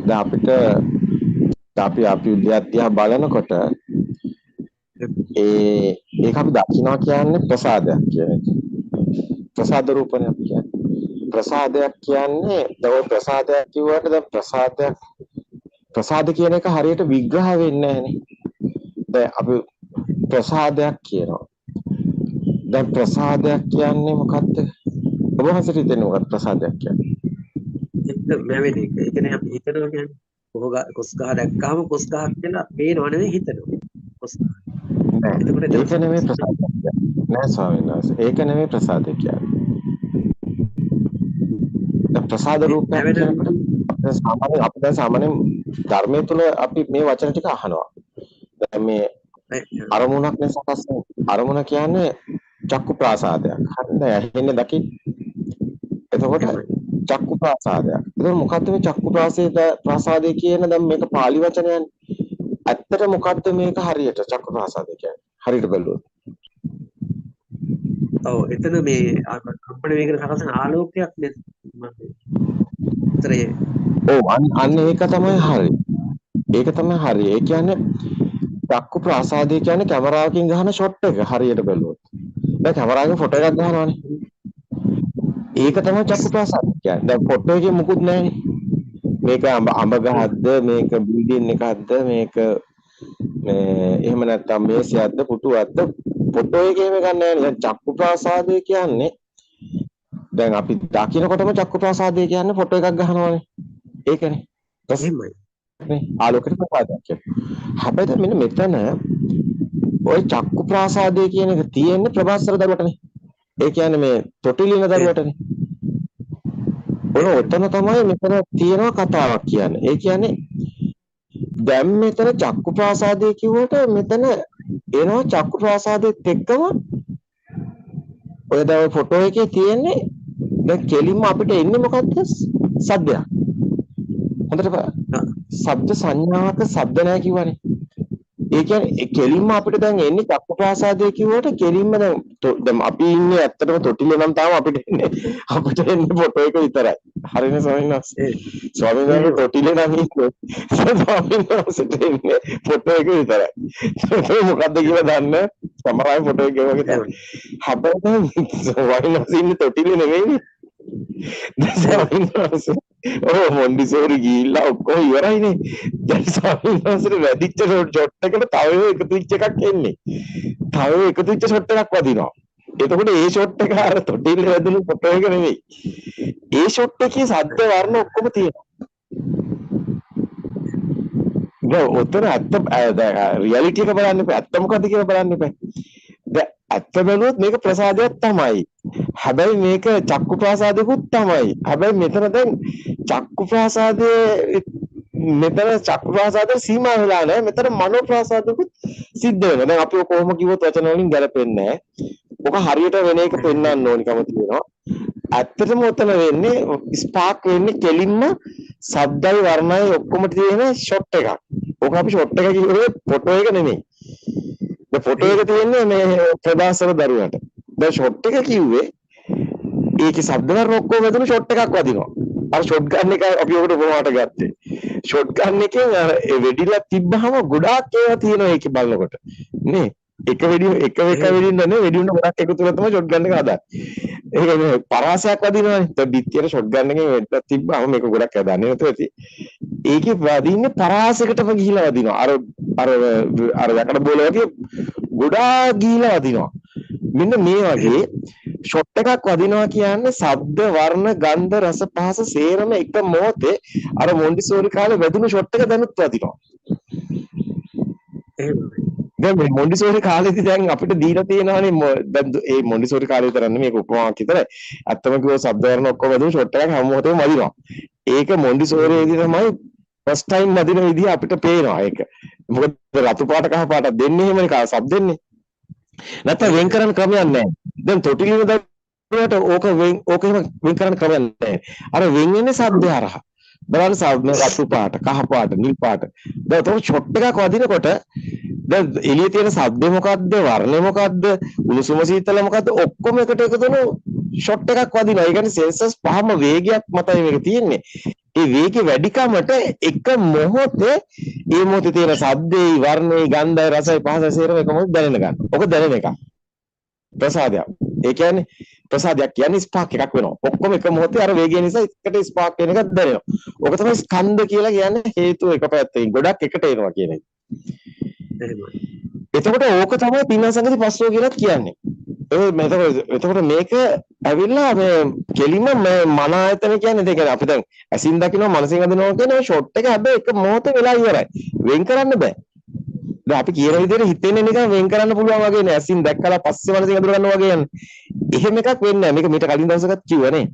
දැන් අපි විද්‍යාත්මක බලනකොට ඒක අපි දකිනවා කියන්නේ ප්‍රසාදයක් කියන එක. ප්‍රසාද රූපණයක් කියන්නේ. ප්‍රසාදයක් කියන්නේ දැන් ප්‍රසාදයක් කිව්වට දැන් ප්‍රසාද කියන එක හරියට විග්‍රහ වෙන්නේ නැහනේ. දැන් අපි ප්‍රසාදයක් කියනවා. දැන් ප්‍රසාදයක් කියන්නේ මොකක්ද? ඔබ හසට හිතෙන්නේ මොකක්ද ප්‍රසාදයක් කියන්නේ? මැවෙන එක. ඒ කියන්නේ අපි හිතනවා කියන්නේ කොස් ගහ දැක්කාම කොස් ගහක් කියලා පේනව නෙවෙයි හිතනවා. කොස් ගහ. නෑ. ඒක නෙමෙයි ප්‍රසාදයක් කියන්නේ. නෑ ස්වාමීන් වහන්සේ. ඒක නෙමෙයි ප්‍රසාදයක් කියන්නේ. දැන් ප්‍රසාද රූපයක් කියනකොට අපි දැන් සාමාන්‍යයෙන් ධර්මයේ තුල අපි මේ වචන ටික අහනවා. දැන් මේ අරමුණක් සකස් වෙන අරමුණ කියන්නේ චක්කු ප්‍රාසාදයක්. හරිද? ඇහෙන්නේ දකින්න. එතකොට චක්කු ප්‍රාසාදයක්. එතකොට මොකද්ද මේ චක්කු ප්‍රාසාදය කියන දැන් මේක පාලි වචනයනේ. ඇත්තට මොකද්ද මේක හරියට චක්කු ප්‍රාසාදය කියන්නේ? හරියට බැලුවොත්. ඔව් එතන මේ කම්පන වේගන සකසන ආලෝකයක් නේද? ඔව් අන්න ඒක තමයි හරි. ඒක තමයි හරි. ඒ කියන්නේ චක්කු ප්‍රාසාදය කියන්නේ කැමරාවකින් ගහන ෂොට් එක හරියට බැලුවොත්. දැන් කැමරාවකින් ෆොටෝ එකක් ගහනවානේ. ඒක තමයි චක්කු ප්‍රාසාදය කියන්නේ. දැන් ෆොටෝ එකේ මුකුත් නැහැනේ. මේක අඹ ගහක්ද මේක බිල්ඩින් එකක්ද මේක එහෙම නැත්නම් මේසයක්ද පුටුවක්ද ෆොටෝ එකේ එහෙම ගන්න නැහැ. දැන් චක්කු ප්‍රාසාදය කියන්නේ දැන් අපි දකින්නකොටම චක්කු ප්‍රාසාදය කියන්නේ ෆොටෝ එකක් ගහනවානේ. ඒකනේ. එහෙමයි. නේ ආලෝකයට ප්‍රසාදයක් කියන්නේ. හැබැයි මෙන්න මෙතන ওই චක්කු ප්‍රාසාදය කියන එක තියෙන්නේ ප්‍රභාස්වර දරුවටනේ. ඒ කියන්නේ මේ තොටිලින දරුවටනේ. ඔතන තමයි මෙතන තියෙන කතාවක් කියන්නේ. ඒ කියන්නේ දැන් මෙතන චක්කු ප්‍රාසාදය කිව්වට මෙතන එනවා චක්කු ප්‍රාසාදෙත් එක්කම ඔය දැන් ෆොටෝ එකේ තියෙන්නේ දැන් කෙලින්ම අපිට එන්නේ මොකද්ද? සද්දයක්. හොඳට ශබ්ද සංඥාවක ශබ්ද නැහැ කිව්වනේ. ඒ කියන්නේ කෙලින්ම අපිට දැන් එන්නේ චක්කු ප්‍රාසාදය කිව්වට කෙලින්ම දැන් අපි ඉන්නේ ඇත්තටම තොටිලේ නම් තාම අපිට එන්නේ ෆොටෝ එක විතරයි. හරිනේ ස්වාමීන් වහන්සේ. ස්වාමීන් වහන්සේ තොටිලේ නම් ඉන්නේ. ස්වාමීන් වහන්සේට එන්නේ ෆොටෝ එක විතරයි. ඒක මොකද්ද කියලා දන්න සමහරයි ෆොටෝ එක වගේ තමයි. හැබැයි දැන් ස්වාමීන් වහන්සේ ඉන්නේ තොටිලේ නෙමෙයිනේ. ස්වාමීන් වහන්සේ මොන්ඩිසෝරි ගිහිල්ලා ඔක්කොම ඉවරයිනේ. දැන් ස්වාමීන් වහන්සේට වැඩිච්ච ෂොට් එකට තව එකතු වෙච්ච එකක් එන්නේ. තව එකතු වෙච්ච ෂොට් එකක් වදිනවා. එතකොට ඒ ෂොට් එක අර තොටිල්ල වැදුණු ෆොටෝ එක නෙමෙයි. ඒ ෂොට් එකේ ශබ්ද වර්ණ ඔක්කොම තියෙනවා. දැන් උතර ඇත්ත රියැලිටි එක බලන්න එපා. ඇත්ත මොකද්ද කියලා බලන්න එපා. දැන් ඇත්ත බැලුවොත් මේක ප්‍රසාදයක් තමයි. හැබැයි මේක චක්කු ප්‍රාසාදයකුත් තමයි. හැබැයි මෙතන දැන් චක්කු ප්‍රාසාදයේ මෙතන චක්කු ප්‍රාසාදේ සීමා වෙලා නැහැ. මෙතන මනෝ ප්‍රාසාදකුත් සිද්ධ වෙනවා. දැන් අපි කොහොම කිව්වොත් වචන වලින් ගැලපෙන්නේ නැහැ. ඔක හරියට වෙන එක පෙන්වන්න ඕනිකම තියෙනවා. ඇත්තටම උතන වෙන්නේ ස්පාර්ක් වෙන්නේ කෙලින්ම ශබ්දයි වර්ණයි ඔක්කොම තියෙන ෂොට් එකක්. ඔක අපි ෂොට් එක කිව්වේ ෆොටෝ එක නෙමෙයි. දැන් ෆොටෝ එක තියෙන්නේ මේ ප්‍රභාස්වර දරුවට. දැන් ෂොට් එක කිව්වේ ඒකේ ශබ්ද වර්ණ ඔක්කොම වැදුණු ෂොට් එකක් වදිනවා. අර ෂොට් ගන්න එක අපි ඔකට උපමාවට ගත්තේ. ෂොට් ගන්න එකෙන් අර වෙඩිලා තිබ්බහම ගොඩාක් ඒවා තියෙනවා ඒකේ බලනකොට. නේ? එක වෙඩින්න නේ වෙඩින්න ගොඩක් එකතු කරලා තමයි ෂොට් ගන්න එක හදන්නේ. ඒක මේ පරාසයක් වදිනවනේ. දැන් බිත්තියට ෂොට් ගන්න එකෙන් වෙඩිලා තිබ්බහම මේක ගොඩක් හදන්නේ නැතුව ඇති. ඒකේ වදින්නේ පරාසයකටම ගිහිලා වදිනවා. අර යකඩ බෝල වගේ ගොඩාක් ගිහිලා වදිනවා. මෙන්න මේ වගේ ෂොට් එකක් වදිනවා කියන්නේ ශබ්ද වර්ණ ගන්ධ රස පහස සේරම එක මොහොතේ අර මොන්ඩිසෝරි කාලේ වැදුණු ෂොට් එක දැනුත් වදිනවා. දැන් මේ මොන්ඩිසෝරි කාලේදී දැන් අපිට දීලා තියෙනවානේ දැන් ඒ මොන්ඩිසෝරි කාලේ විතරක් නෙමෙයි මේක උපමාවක් විතරයි. අත්තම කිව්ව ශබ්ද වර්ණ ඔක්කොම වැදුණු ෂොට් එකක් හැම මොහොතේම වදිනවා. ඒක මොන්ඩිසෝරියේදී තමයි ෆස්ට් ටයිම් වදින විදිහ අපිට පේනවා ඒක. මොකද රතු පාට කහ පාට දෙන්නේ එහෙමනේ කා ශබ්දෙන්නේ. නැත්නම් වෙන් කරන්න ක්‍රමයක් නැහැ. දැන් තොටිලින දරුවට ඕක වෙන් කරන්න ක්‍රමයක් නැහැ. අර වෙන් වෙන්නේ ශබ්දය හරහා. බලන්න ශබ්ද රතු පාට, කහ පාට, නිල් පාට. දැන් තෝ ෂොට් එකක් වදිනකොට දැන් එළියේ තියෙන ශබ්ද මොකද්ද, වර්ණය මොකද්ද, උණුසුම සීතල මොකද්ද ඔක්කොම එකට එකතු වෙන ෂොට් එකක් වදිනවා. ඒ කියන්නේ සෙන්සර්ස් පහම වේගයක් මතයි මේක තියෙන්නේ. ඒ වේගය වැඩිකමට එක මොහොතේ ඒ මොහොතේ තියෙන සද්දේ, වර්ණේ, ගන්ධය, රසය, පහසය සේරම එක මොහොතේ දැනෙන ගන්න. ඔක දැනෙන එක. ප්‍රසාදයක්. ඒ කියන්නේ ප්‍රසාදයක් කියන්නේ ස්පාක් එකක් වෙනවා. ඔක්කොම එක මොහොතේ අර වේගය නිසා එකට ස්පාක් වෙන එකක් දැනෙනවා. ඔක තමයි ස්කන්ධ කියලා කියන්නේ හේතු එක පැත්තකින් ගොඩක් එකට එනවා කියන එක. එහෙමයි. එතකොට ඕක තමයි පින්නසංගති පස්සෝ කියලා කියන්නේ. එතකොට මේක ඇවිල්ලා මේ කෙලිම මේ මන ආයතන කියන්නේ ඒ කියන්නේ අපි දැන් ඇසින් දකිනවා මනසින් හදනවා කියන ෂොට් එක හැබැයි එක මොහොතේ වෙලා ඉවරයි. වෙන් කරන්න බෑ. දැන් අපි කියන විදිහට හිතෙන්නේ නිකන් වෙන් කරන්න පුළුවන් වගේ නේ. ඇසින් දැක්කලා පස්සේ මනසින් හඳුර ගන්නවා වගේ යන්නේ. එහෙම එකක් වෙන්නේ නැහැ. මේක මීට කලින් දවසකත් කිව්වනේ.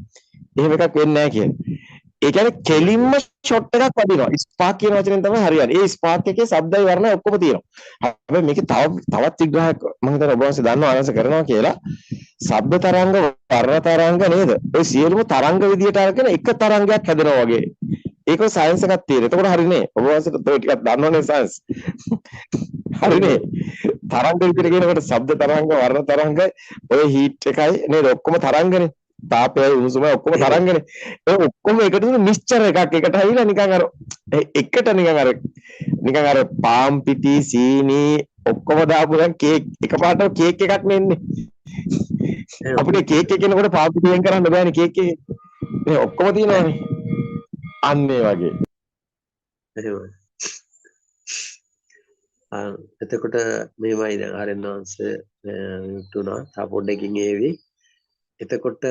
එහෙම එකක් වෙන්නේ නැහැ කියන්නේ. ඒ කියන්නේ කෙලින්ම ෂොට් එකක් වදිනවා. ස්පාක් කියන වචනෙන් තමයි හරියන්නේ. ඒ ස්පාක් එකේ ශබ්දයි වර්ණයි ඔක්කොම තියෙනවා. හැබැයි මේකේ තවත් විග්‍රහයක් මම හිතනවා ඔබ වහන්සේ දන්නවා ආනස කරනවා කියලා. ශබ්ද තරංග වර්ණ තරංග නේද? ඔය සියලුම තරංග විදියට අරගෙන එක තරංගයක් හැදෙනවා වගේ. ඒක සයන්ස් එකක් තියෙන. එතකොට හරිනේ. ඔබ වහන්සේට ඔය ටිකක් දන්නවනේ සයන්ස්. හරිනේ. තරංග විදියට කියනකොට ශබ්ද තරංග වර්ණ තරංග ඔය හීට් එකයි නේද? ඔක්කොම තරංගනේ. තාපයයි උණුසුමයි ඔක්කොම තරංගනේ. ඒ ඔක්කොම එකට තියෙන මික්ස්චර් එකක් එකට ඇවිල්ලා නිකන් අර පාම් පිටි සීනි ඔක්කොම දාපු දැන් කේක් එකපාරට කේක් එකක් නෙන්නේ. අපිට කේක් එක කෙනකොට පාම් පිටි වෙන් කරන්න බෑනේ කේක් එකේ. මේ ඔක්කොම තියෙනවානේ. අන්න ඒ වගේ. එහෙමයි. එතකොට මේමයි දැන් ආරෙන්නාංශ යුතුණා. තා පොඩ්ඩකින් ඒවි. එතකොට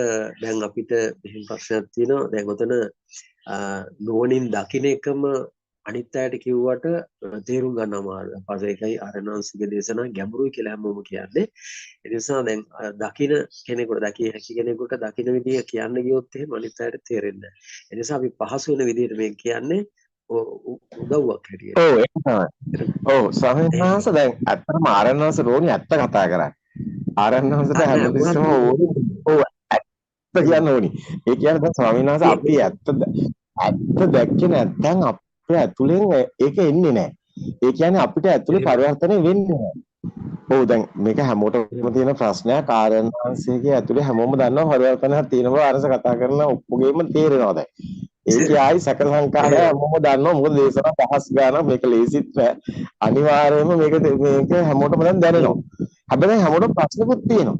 දැන් අපිට මෙහෙම ප්‍රශ්නයක් තියෙනවා. දැන් ඔතන නුවණින් දකින්න එකම අනිත් අයට කිව්වට තේරුම් ගන්න අමාරුයි. අපහසු එකයි ආරණාංශික දේශනා ගැඹුරුයි කියලා හැමෝම කියන්නේ. ඒ නිසා දැන් දකින්න කෙනෙකුට දකිය හැකි කෙනෙකුට දකින්න විදිය කියන්න ගියොත් එහෙම අනිත් අයට තේරෙන්නේ නැහැ. ඒ නිසා අපි පහසු වෙන විදියට මේක කියන්නේ උදව්වක් හැටියට. ඔව් ඒක තමයි. ඔව් සමහරවිට දැන් ඇත්තටම ආරණාංශ රෝණි ඇත්ත කතා කරන්නේ. ආරණාංශට හැමතිස්සම ඕනි. ඔව් ඇත්ත කියන්න ඕනි. ඒ කියන්නේ දැන් ස්වාමීන් වහන්සේ අපි ඇත්ත දැක්කේ නැත්නම් අපේ ඇතුලෙන් ඒක එන්නේ නැහැ. ඒ කියන්නේ අපිට ඇතුලේ පරිවර්තනය වෙන්නේ නැහැ. ඔව් දැන් මේක හැමෝටම තියෙන ප්‍රශ්නයක් ආරණාංශයේ ඇතුලේ හැමෝම දන්නවා පරිවර්තනයක් තියෙනවා අරස කතා කරන ඔක්කොගේම තේරෙනවා දැන්. ඒකයි ආයි සැක සංකාරය හැමෝම දන්නවා මොකද දේශනා පහස් ගානක් මේක ලේසිත් නෑ. අනිවාර්යයෙන්ම මේක හැමෝටම දැන් දැනෙනවා. හැබැයි හැමෝටම ප්‍රශ්නකුත් තියෙනවා.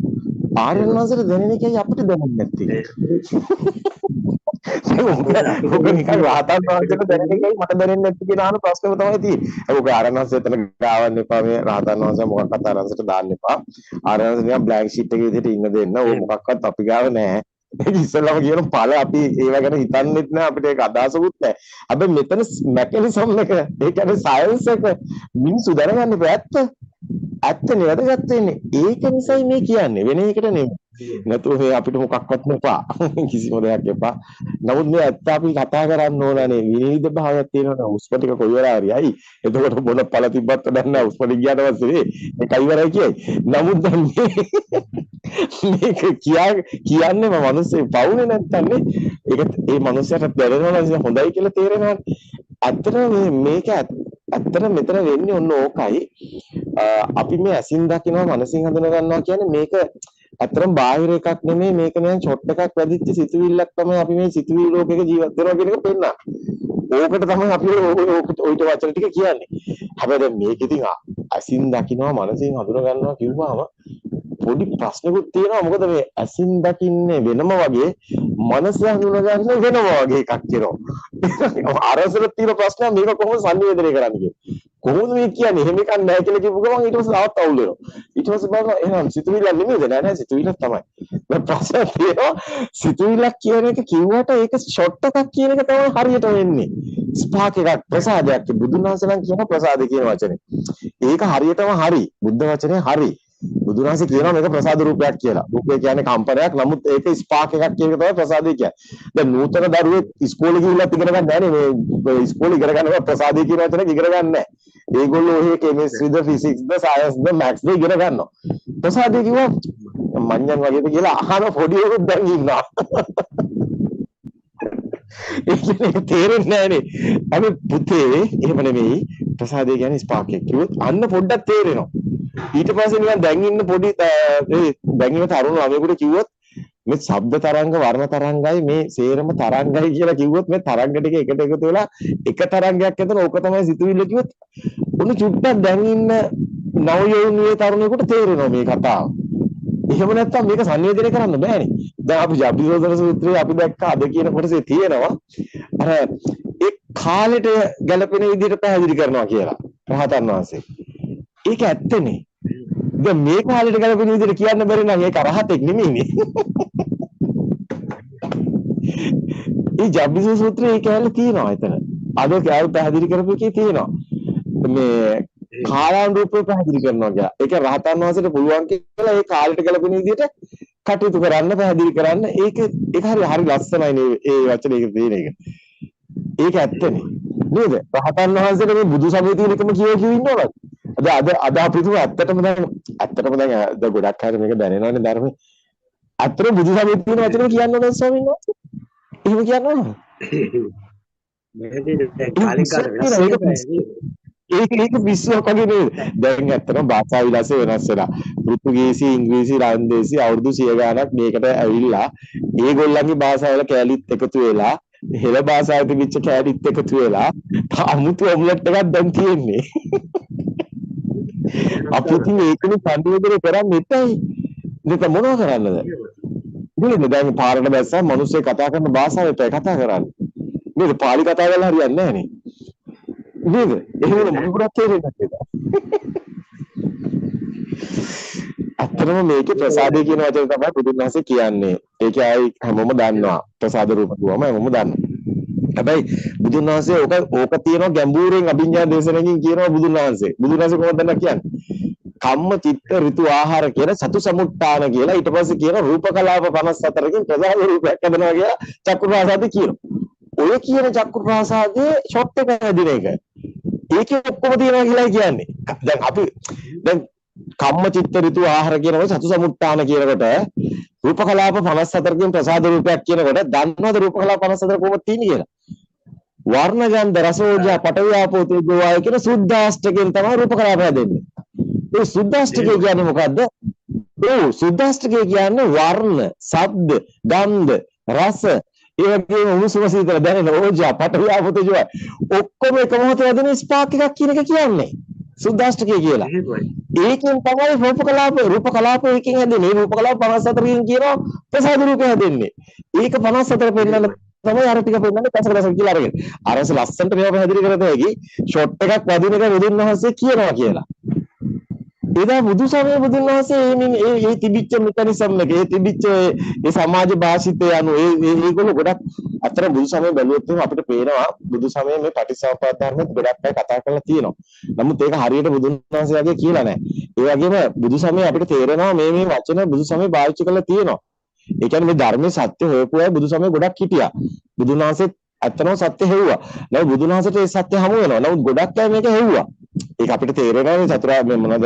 ආරණාංශයට දැනෙන එකයි අපිට දැනෙන්නේ නැත්තේ. ඔක නිකන් රහතන් වහන්සේට දැනෙන එකයි මට දැනෙන්නේ නැති කියන ආන ප්‍රශ්නම තමයි තියෙන්නේ. ඔක ආරණාංශය එතන ගාවන්න එපා මේ රහතන් වහන්සේ මොකක්වත් ආරණාංශයට දාන්න එපා. ආරණාංශය නිකන් බ්ලැන්ක් ෂීට් එකේ විදිහට ඉන්න දෙන්න. ඕක මොකක්වත් අපි ගාව නැහැ. ඒක ඉස්සෙල්ලාම කියන ඵල අපි ඒව ගැන හිතන්නෙත් නෑ අපිට ඒක අදහසකුත් නෑ. හැබැයි මෙතන මැකනිසම් එක ඒ කියන්නේ සයන්ස් එක මිනිස්සු දැනගන්න බෑ ඇත්තනේ වැදගත් වෙන්නේ. ඒක නිසායි මේ කියන්නේ වෙන එකට නෙමෙයි. නැතුව මේ අපිට මොකක්වත් නැපා කිසිම දෙයක් එපා. නමුත් මේ ඇත්ත අපි කතා කරන්න ඕනනේ විනිවිද භාවයක් තියෙනවා. උස්ප ටික කොයි වෙලාව හරියි. එතකොට මොන ඵල තිබ්බත් නැහැ උස්ප ටික ගියාට පස්සේ ඒකයි ඉවරයි කියයි. නමුත් දැන් මේක කියන්නේ මිනිස්සේ පවුනේ නැත්තම් නේ ඒක ඒ මිනිස්සයාට දැනෙනවා නම් හොඳයි කියලා තේරෙනවා. ඇත්තටම මේක ඇත්තට මෙතන වෙන්නේ ඔන්න ඕකයි. අපි මේ ඇසින් දකිනවා මනසින් හඳුන ගන්නවා කියන්නේ මේක ඇත්තටම බාහිර එකක් නෙමෙයි මේක නිකන් ෂොට් එකක් වැදිච්ච සිතුවිල්ලක් තමයි අපි මේ සිතුවිලි ලෝකයක ජීවත් වෙනවා කියන එක පෙන්නන. ඕකට තමයි අපි ඔයිට වචන ටික කියන්නේ. හැබැයි දැන් මේක ඉතින් ඇසින් දකිනවා මනසින් හඳුන ගන්නවා කිව්වම පොඩි ප්‍රශ්නකුත් තියෙනවා. මොකද මේ ඇසින් දකින්නේ වෙනම වගේ මනස හඳුන ගන්න වෙනම වගේ එකක් කියනවා. අරසල තියෙන ප්‍රශ්න මේක කොහොමද සංවේදනය කරන්නේ කියන්නේ. කොහොමද මේ කියන්නේ එහෙම එකක් නැහැ කියලා කිව්ව ගමන් ඊට පස්සේ ආවත් අවුල් වෙනවා. ඊට පස්සේ බලනවා එහෙනම් සිතුවිල්ල නෙමෙයිද නෑ සිතුවිල්ලක් තමයි. දැන් ප්‍රශ්න තියෙනවා සිතුවිල්ලක් කියන එක කිව්වට ඒක ෂොට් එකක් කියන එක තමයි හරියට වෙන්නේ. ස්පාක් එකක් ප්‍රසාදයක් බුදුන් වහන්සේ නම් කියන ප්‍රසාද කියන වචනේ. ඒක හරියටම හරි. බුද්ධ වචනේ හරි. බුදුන් වහන්සේ කියනවා මේක ප්‍රසාද රූපයක් කියලා. රූපය කියන්නේ කම්පනයක්. නමුත් ඒක ස්පාක් එකක් කියන එක තමයි ප්‍රසාදය කියන්නේ. දැන් නූතන දරුවෙක් ඉස්කෝලේ ගිහිල්ලා ඉගෙන ගන්න නැහැ නේ. මේ ඉස්කෝලේ ඉගෙන ගන්නවා ප්‍රසාදය කියන වචනේ ඉගෙන ගන්න නැහැ. ඒගොල්ලෝ ඔය කෙමිස්ට්‍රිද ෆිසික්ස්ද සයන්ස්ද මැත්ස්ද ඉගෙන ගන්නවා. ප්‍රසාදය කිව්වා මඤ්ඤන් වගේද කියලා අහන පොඩි උරුත් දැන් ඉන්නවා. ඒක තේරෙන්නේ නැහනේ. අපි පුතේ එහෙම නෙමෙයි ප්‍රසාදය කියන්නේ ස්පාක් එක කිව්වොත් අන්න පොඩ්ඩක් තේරෙනවා. ඊට පස්සේ නිකන් දැන් ඉන්න පොඩි දැන් ඉන්න තරුණ ළමයෙකුට කිව්වොත් මේ ශබ්ද තරංග වර්ණ තරංගයි මේ සේරම තරංගයි කියලා කිව්වොත් මේ තරංග ටික එකට එකතු වෙලා එක තරංගයක් ඇතන ඕක තමයි සිතුවිල්ල කිව්වොත් උණු චුට්ටක් දැන් ඉන්න නව යෝනියේ තරුණයෙකුට තේරෙනවා මේ කතාව. එහෙම නැත්නම් මේක සංවේදනය කරන්න බෑනේ. දැන් අපි ජබ්බිසෝදන සූත්‍රයේ අපි දැක්ක අද කියන කොටසේ තියෙනවා අර ඒ කාලෙට ගැලපෙන විදිහට පැහැදිලි කරනවා කියලා රහතන් වහන්සේ. ඒක ඇත්තනේ. දැන් මේ කාලෙට ගැලපෙන විදිහට කියන්න බැරි නම් ඒක රහතෙක් නෙමෙයිනේ. ඒ ජබ්බිසෝ සූත්‍රයේ ඒක ඇල්ල තියෙනවා එතන. අද කෑල් පැහැදිලි කරපු එකේ තියෙනවා. මේ කාලානුරූපව පැහැදිලි කරනවා කියලා. ඒක රහතන් වහන්සේට පුළුවන් කියලා ඒ කාලෙට ගැලපෙන විදිහට කටයුතු කරන්න පැහැදිලි කරන්න. ඒක හරි ලස්සනයි නේ ඒ වචනේ ඒක තියෙන එක. ඒක ඇත්තනේ. නේද? රහතන් වහන්සේට මේ බුදු සමය තියෙන එකම කියව ඉන්නවද? අද අපි තුම ඇත්තටම දැන් ගොඩක් අය මේක දැනෙනවනේ ධර්මයේ. ඇත්තටම බුදු සමය තියෙන වචනේ කියන්න ඕනද ස්වාමීන් වහන්සේ? එහෙම කියන්න ඕනද? ඒක විශ්වාස වගේ නේද? දැන් ඇත්තටම භාෂා විලාසය වෙනස් වෙලා. පෘතුගීසි, ඉංග්‍රීසි, රාන්දේසි අවුරුදු 100 ගාණක් මේකට ඇවිල්ලා ඒගොල්ලන්ගේ භාෂාවල කැලිත් එකතු වෙලා හෙළ භාෂාවේ තිබිච්ච කැලිත් එකතු වෙලා අමුතු ඔම්ලට් එකක් දැන් තියෙන්නේ. අපි ඉතින් ඒකනේ සංවේදනය කරන්නේ නැතයි. මේක මොනව කරන්නද? නේද? දැන් පාරට බැස්සා මිනිස්සු කතා කරන භාෂාවට කතා කරන්නේ. නේද? පාලි කතා කරලා හරියන්නේ නැහැ නේ. නේද? එහෙම මොකක්ද තේරෙන්නේ නැත්තේ. අත්‍තරම මේකේ ප්‍රසාදය කියන වචනේ තමයි බුදුන් වහන්සේ කියන්නේ. ඒක ආයි හැමෝම දන්නවා. ප්‍රසාද රූප කිව්වම හැමෝම දන්නවා. හැබැයි බුදුන් වහන්සේ ඕක තියෙනවා ගැඹුරෙන් අභිඥා දේශනාවකින් කියනවා බුදුන් වහන්සේ. බුදුන් වහන්සේ කොහොමද දන්නා කියන්නේ? කම්ම චිත්ත ඍතු ආහාර කියන සතු සමුට්ඨාන කියලා ඊට පස්සේ කියන රූප කලාප 54කින් ප්‍රසාද රූපයක් හදනවා කියලා චක්කු ප්‍රාසාද කියනවා. ඔය කියන චක්කු ප්‍රාසාදයේ ෂොට් එක හැදින එක. ඒකේ ඔක්කොම තියෙනවා කියලා කියන්නේ. දැන් කම්ම චිත්ත ඍතු ආහාර කියනකොට සතු සමුට්ඨාන කියනකොට රූප කලාප 54කින් ප්‍රසාද රූපයක් කියනකොට දන්නවද රූප කලාප 54 කොහොමද තියෙන්නේ කියලා? වර්ණ ගන්ධ රස ඕජා පඨවි ආපෝ තේජෝ වායු කියන සුද්ධාෂ්ටකයෙන් තමයි රූප කලාප හැදෙන්නේ. ඒ සුද්ධාෂ්ටකය කියන්නේ මොකද්ද? සුද්ධාෂ්ටකය කියන්නේ වර්ණ, ශබ්ද, ගන්ධ, රස, ඒ වගේම උණුසුම සීතල දැනෙන ඕජා පඨවි ආපෝ තේජෝ ඔක්කොම එක මොහොතේ හැදෙන ස්පාක් එකක් කියන එක කියන්නේ. සුද්ධාෂ්ටකය කියලා. ඒකෙන් තමයි රූප කලාප එකකින් හැදෙන්නේ. රූප කලාප 54කින් කියනවා ප්‍රසාද රූපය හැදෙන්නේ. ඒක 54 පෙන්නන්න තමයි අර ටික පෙන්නන්නේ දසක කියලා අරගෙන. අරස ලස්සනට මේවා පැහැදිලි කරත හැකි ෂොට් එකක් වදින එක බුදුන් වහන්සේ කියනවා කියලා. එදා බුදු සමයේ බුදුන් වහන්සේ මේ තිබිච්ච මෙකනිසම් එක, ඒ තිබිච්ච ඒ සමාජ භාෂිතය අනුව ඒගොල්ලෝ ගොඩක් අතර බුදු සමයේ බැලුවොත් අපිට පේනවා බුදු සමයේ මේ පටිච්චසමුප්පාද ධර්මෙත් ගොඩක් අය කතා කරලා තියෙනවා. නමුත් ඒක හරියට බුදුන් වහන්සේ වගේ කියලා නැහැ. ඒ වගේම බුදු සමයේ අපිට තේරෙනවා මේ වචන බුදු සමයේ පාවිච්චි කරලා තියෙනවා. ඒ කියන්නේ මේ ධර්මයේ සත්‍ය හොයපු අය බුදු සමයේ ගොඩක් හිටියා. බුදුන් වහන්සේ ඇත්තම සත්‍ය හෙව්වා. නමුත් බුදුන් වහන්සේට ඒ සත්‍ය හමු වෙනවා. නමුත් ගොඩක් අය මේක හෙව්වා. ඒක අපිට තේරෙනවා මේ චතුරාර්ය මොනවද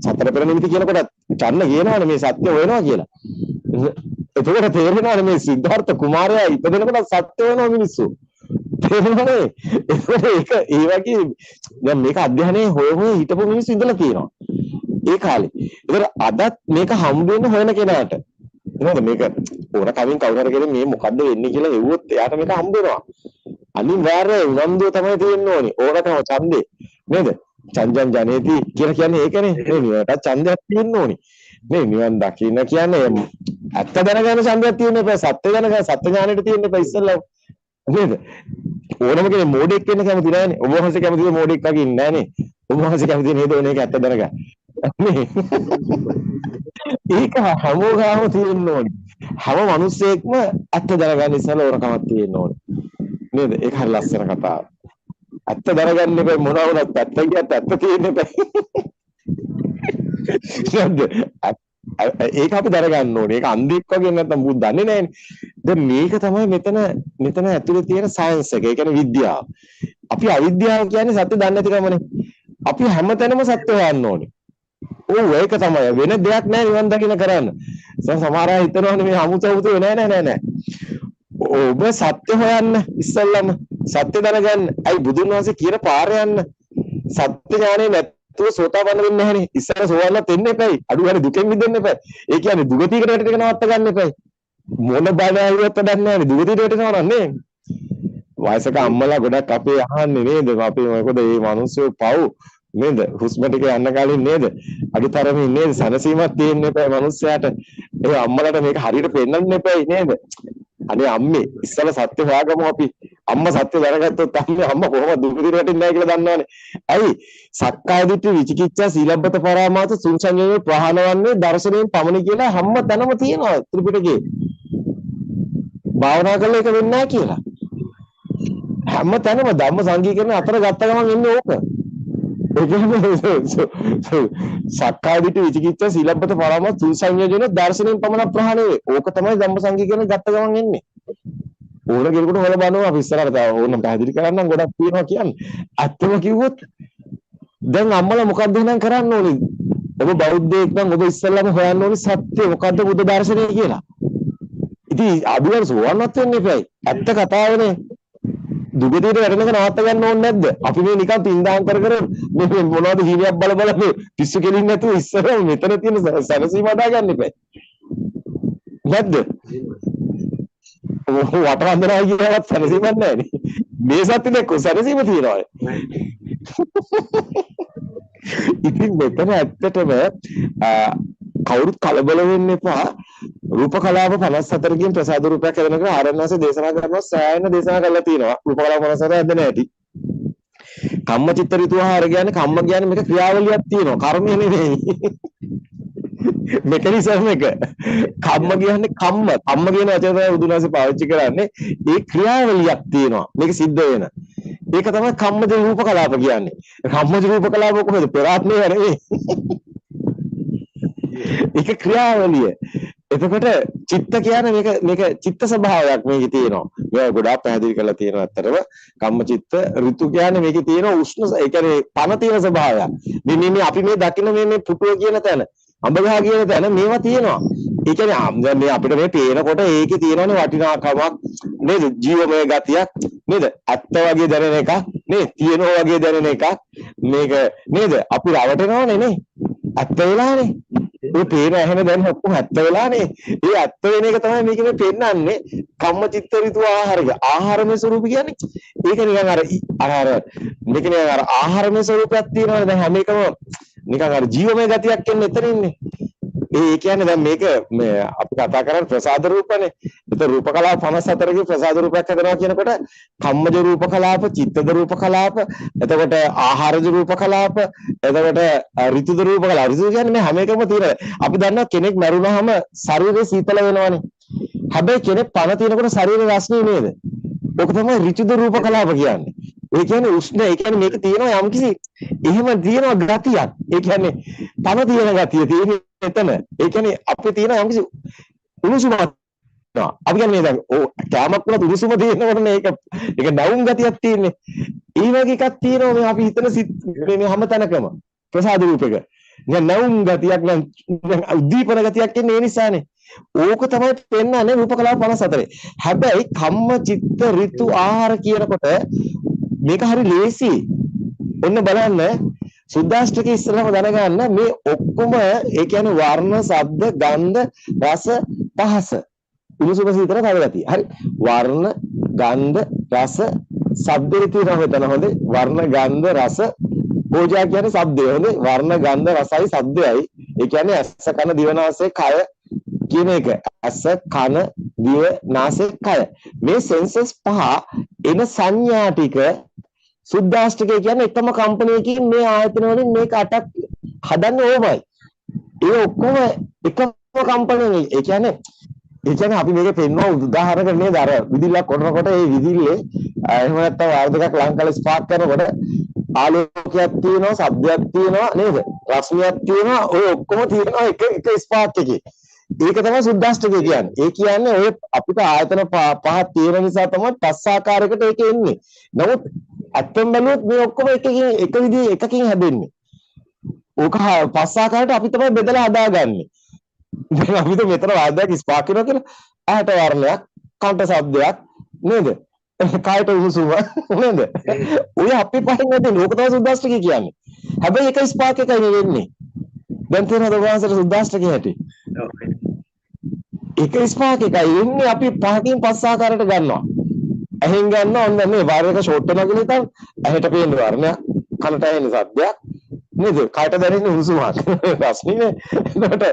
සතර පෙර නිමිති කියනකොට චන්න කියනවනේ මේ සත්‍ය හොයනවා කියලා. එතකොට තේරෙනවනේ මේ සිද්ධාර්ථ කුමාරයා ඉපදෙනකොට සත්‍ය වෙනවා මිනිස්සු. තේරෙනවනේ? ඒක ඒ වගේ දැන් මේක අධ්‍යයනයේ හොය හිටපු මිනිස්සු ඉඳලා තියෙනවා. ඒ කාලේ. ඒතර අදත් මේක හම්බ වෙන හොයන කෙනාට නේද මේක ඕන කවින් කවුරු හරි කෙනෙක් මේ මොකද්ද වෙන්නේ කියලා හෙව්වොත් එයාට මේක හම්බ වෙනවා. අනිවාර්යයෙන් උනන්දුව තමයි තියෙන්න ඕනේ. ඕනකම ඡන්දේ නේද? චන්දන් ජනේති කියලා කියන්නේ ඒකනේ. මේ නිවනට ඡන්දයක් තියෙන්න ඕනේ. මේ නිවන් දකින්න කියන්නේ ඇත්ත දැනගන්න ඡන්දයක් තියෙන්න එපා. සත්‍ය දැනගන්න සත්‍ය ඥානෙට තියෙන්න එපා ඉස්සෙල්ලා. නේද? ඕනම කෙනෙක් මෝඩෙක් වෙන්න කැමති නැහැනේ. ඔබ වහන්සේ කැමතිද මෝඩෙක් වගේ ඉන්නේ නැහනේ. ඔබ වහන්සේ කැමති නේද ඕනේ ඒක ඇත්ත දැනගන්න. ඒක හැමෝගාම තියෙන්න ඕනේ. හැම මිනිස්සෙක්ම ඇත්ත දැනගන්න ඉස්සෙල්ලා ඕනකමක් තියෙන්න ඕනේ. නේද? ඒක හරි ලස්සන කතාවක්. ඇත්ත දැනගන්න එපා මොනවා වුණත් ඇත්ත කියත් ඇත්ත තියෙන්න එපා. ඒක අපි දැනගන්න ඕනේ. ඒක අන්ධෙක් වගේ නැත්නම් බුදු දන්නේ නැහැනේ. දැන් මේක තමයි මෙතන ඇතුලේ තියෙන සයන්ස් එක. ඒ කියන්නේ විද්‍යාව. අපි අවිද්‍යාව කියන්නේ සත්‍ය දන්නේ නැතිකමනේ. අපි හැමතැනම සත්‍ය හොයන්න ඕනේ. ඔව් ඒක තමයි. වෙන දෙයක් නැහැ නිවන් දකින්න කරන්න. සමහර අය හිතනවානේ මේ අමුතවුතු නෑ. ඔබ සත්‍ය හොයන්න ඉස්සෙල්ලම සත්‍ය දැනගන්න. අයි බුදුන් වහන්සේ කියන පාර යන්න. සත්‍ය ඥානෙ තුල සෝතාපන්න වෙන්නේ නැහනේ. ඉස්සර සෝවන්නත් වෙන්න එපයි. අඩු ගන්න දුකෙන් මිදෙන්න එපයි. ඒ කියන්නේ දුගතියකට වැටෙන්න නවත්ත ගන්න එපයි. මොන බණ ඇහුවත් වැඩක් නැහැ. දුගතියට වැටෙනවා නන්නේ. වයසක අම්මලා ගොඩක් අපේ අහන්නේ නේද? අපේ මොකද මේ මිනිස්සු පව් නේද? හුස්ම ටික යන්න කලින් නේද? අඩුතරමින් නේද? සනසීමක් තියෙන්න එපා මිනිස්සයාට. ඒ අම්මලාට මේක හරියට පෙන්නන්න එපයි නේද? අනේ අම්මේ ඉස්සල සත්‍ය හොයාගමු අපි. අම්මා සත්‍ය දැනගත්තොත් අම්මා කොහොමද දුකදිර වැටෙන්නේ නැහැ කියලා දන්නවනේ. ඇයි? සක්කාය දිට්ඨි විචිකිච්ඡා සීලබ්බත පරාමාස සුංසඤ්ඤේ ප්‍රහාණවන්නේ දර්ශනයෙන් පමණ කියලා හැම තැනම තියෙනවා ත්‍රිපිටකේ. භාවනා කළා එක වෙන්නේ නැහැ කියලා. හැම තැනම ධම්ම සංගීකරණ අතර ගත්ත ගමන් එන්නේ ඕක. ඒ කියන්නේ සක්කාය දිට්ඨි විචිකිච්ඡා සීලබ්බත පරාමාස සුංසඤ්ඤේ දර්ශනයෙන් පමණ ප්‍රහාණය වේ. ඕක තමයි ධම්ම සංගීකරණ ගත්ත ගමන් එන්නේ. ඕන කෙනෙකුට හොල බලනවා අපි ඉස්සරහට තාම ඕනම් පැහැදිලි කරන්නම් ගොඩක් තියෙනවා කියන්නේ. ඇත්තම කිව්වොත් දැන් අම්මලා මොකක්ද එහෙනම් කරන්න ඕනේ? ඔබ බෞද්ධයෙක් නම් ඔබ ඉස්සෙල්ලාම හොයන්න ඕනේ සත්‍ය මොකද්ද බුද්ධ දර්ශනය කියලා. ඉතින් අදුවර සෝවන්නත් වෙන්න එපයි. ඇත්ත කතාවනේ. දුගතියට වැටෙනක නවත්ත ගන්න ඕනේ නැද්ද? අපි මේ නිකන් පින්දාම් කර කර මේ මොනවද හීනයක් බල බල මේ පිස්සු කෙලින් නැතුව ඉස්සරහ මෙතන තියෙන සැනසීම හදා ගන්න එපයි. නැද්ද? වටවන්දනා කියනවත් සැනසීමක් නැහැ නේ. මේ සත්‍ය දෙක සැනසීම තියෙනවා. ඉතින් මෙතන ඇත්තටම කවුරුත් කලබල වෙන්න එපා. රූප කලාප 54කින් ප්‍රසාද රූපයක් හදනකොට ආරණ්‍යවාසී දේශනා කරනවා සෑහෙන දේශනා කරලා තියෙනවා. රූප කලාප 54 හදන හැටි. කම්මචිත්ත ඍතුආහාර කියන්නේ කම්ම කියන්නේ මේක ක්‍රියාවලියක් තියෙනවා. කර්මය නෙවෙයි. මෙකනිසම් එක. කම්ම කියන්නේ කම්ම. කම්ම කියන වචනේ තමයි බුදුනාසේ පාවිච්චි කරන්නේ. ඒ ක්‍රියාවලියක් තියෙනවා. මේක සිද්ධ වෙන. ඒක තමයි කම්මජ රූප කලාප කියන්නේ. කම්මජ රූප කලාප කොහොමද? පෙරාත්මය නෙවෙයි. ඒක ක්‍රියාවලිය. එතකොට චිත්ත කියන්නේ මේක චිත්ත ස්වභාවයක් මේකේ තියෙනවා. මේක ගොඩාක් පැහැදිලි කරලා තියෙනවා අත්‍තරම. කම්මචිත්ත ඍතු කියන්නේ මේකේ තියෙන උෂ්ණ ඒ කියන්නේ පන තියෙන ස්වභාවයක්. මේ අපි මේ දකින්න මේ පුටුව කියන තැන අඹගහ කියන තැන මේවා තියෙනවා. ඒ කියන්නේ මේ අපිට මේ පේනකොට ඒකේ තියෙනවනේ වටිනාකමක් නේද? ජීවමය ගතියක් නේද? ඇත්ත වගේ දැනෙන එකක් නේද? තියෙනවා වගේ දැනෙන එකක් මේක නේද? අපි රවටනවනේ නේ. ඇත්ත වෙලානේ. ඒ පේන ඇහෙන දැන් ඔක්කොම ඇත්ත වෙලානේ. ඒ ඇත්ත වෙන එක තමයි මේකේ පෙන්නන්නේ. කම්මචිත්ත ඍතු ආහාරය. ආහාරමය ස්වරූප කියන්නේ ඒක නිකන් අර මේක නිකන් අර ආහාරමය ස්වරූපයක් තියෙනවනේ. දැන් හැම එකම නිකන් අර ජීවමය ගතියක් එන්නේ එතන ඉන්නේ. ඒ කියන්නේ දැන් මේක මේ අපි කතා කරන්නේ ප්‍රසාද රූපනේ. ඒතර රූප කලාප 54කින් ප්‍රසාද රූපයක් හදනවා කියනකොට කම්මජ රූප කලාප, චිත්තද රූප කලාප, එතකොට ආහාරජ රූප කලාප, එතකොට ඍතුද රූප කලාප. ඍතු කියන්නේ මේ හැම එකම තියෙනවා. අපි දන්නවා කෙනෙක් මරුණාම ශරීරය සීතල වෙනවනේ. හැබැයි කෙනෙක් පණ තිනකොට ශරීරය රස්නේ නේද? ඕක තමයි ඍතුද රූප කලාප කියන්නේ. ඒ කියන්නේ උෂ්ණ ඒ කියන්නේ මේක තියෙනවා යම්කිසි එහෙම තියෙනවා ගතියක්. ඒ කියන්නේ පණ තියෙන ගතිය තියෙන්නේ එතන. ඒ කියන්නේ අපේ තියෙන යම්කිසි උණුසුමක්. අපි කියන්නේ දැන් කැමක් වුණත් උණුසුම තියෙනවනේ ඒක නැවුම් ගතියක් තියෙන්නේ. ඒ වගේ එකක් තියෙනවා මේ අපි හිතන මේ හැම තැනකම ප්‍රසාද රූපයක. නිකන් නැවුම් ගතියක් නම් උද්දීපන ගතියක් එන්නේ ඒ නිසානේ. ඕක තමයි පෙන්වන්නේ රූප කලාප 54. හැබැයි කම්ම චිත්ත ඍතු ආහාර කියනකොට මේක හරි ලේසි. ඔන්න බලන්න සුද්දාෂ්ටකයේ ඉස්සරහම දැනගන්න මේ ඔක්කොම ඒ කියන්නේ වර්ණ, ශබ්ද, ගන්ධ, රස, පහස. උණුසුම සීතල තව ගතිය. හරි. වර්ණ, ගන්ධ, රස, ශබ්දේ තියෙනවා මෙතන හොඳේ. වර්ණ, ගන්ධ, රස, ඕජා කියන්නේ ශබ්දය. හොඳේ. වර්ණ, ගන්ධ, රසයි, ශබ්දයයි. ඒ කියන්නේ ඇස, කන, දිව, නාසය, කය කියන එක. ඇස, කන, දිව, නාසය, කය. මේ සෙන්සස් පහ එන සංඥා ටික සුද්දාෂ්ටකය කියන්නේ එකම කම්පණයකින් මේ ආයතන වලින් මේක අටක් හදන්නේ ඕමයි. ඒ ඔක්කොම එකම කම්පණයෙන්. ඒ කියන්නේ අපි මේක පෙන්වන උදාහරණයක් නේද? අර විදිල්ලක් කොටනකොට ඒ විදිල්ලේ එහෙම නැත්නම් වයර් දෙකක් ලං කරලා ස්පාර්ක් කරනකොට ආලෝකයක් තියෙනවා, ශබ්දයක් තියෙනවා නේද? රශ්මියක් තියෙනවා. ඔය ඔක්කොම තියෙනවා එක ස්පාර්ක් එකේ. ඒක තමයි සුද්දාෂ්ටකය කියන්නේ. ඒ කියන්නේ ඔය අපිට ආයතන පහක් තියෙන නිසා තමයි පස් ආකාරයකට ඒක එන්නේ. නමුත් ඇත්තම බැලුවොත් මේ ඔක්කොම එකකින් හැදෙන්නේ. ඕක පස් ආකාරයට අපි තමයි බෙදලා හදාගන්නේ. දැන් අපිට මෙතන වාදයක් ස්පාක් කරනවා කියලා ඇහැට වර්ණයක්, කන්ට ශබ්දයක් නේද? කායට උණුසුම නේද? ඔය අපි පහින් නැති ලෝක තමයි සුද්දාෂ්ටකය කියන්නේ. හැබැයි එක ස්පාක් එකයි වෙන්නේ. දැන් තේරෙනවද ඔයාලට සුද්දාෂ්ටකය හැටි? එක ස්පාක් එකයි වෙන්නේ අපි පහකින් පස් ආකාරයට ගන්නවා. ඇහෙන් ගන්න ඔන්න මේ වයර් එක ෂෝට් වෙනවා කියලා හිතන්න. ඇහෙට පේන වර්ණයක්, කනට ඇහෙන සද්දයක් නේද? කයට දැනෙන උණුසුමක්. රස්නිනේ. එතකොට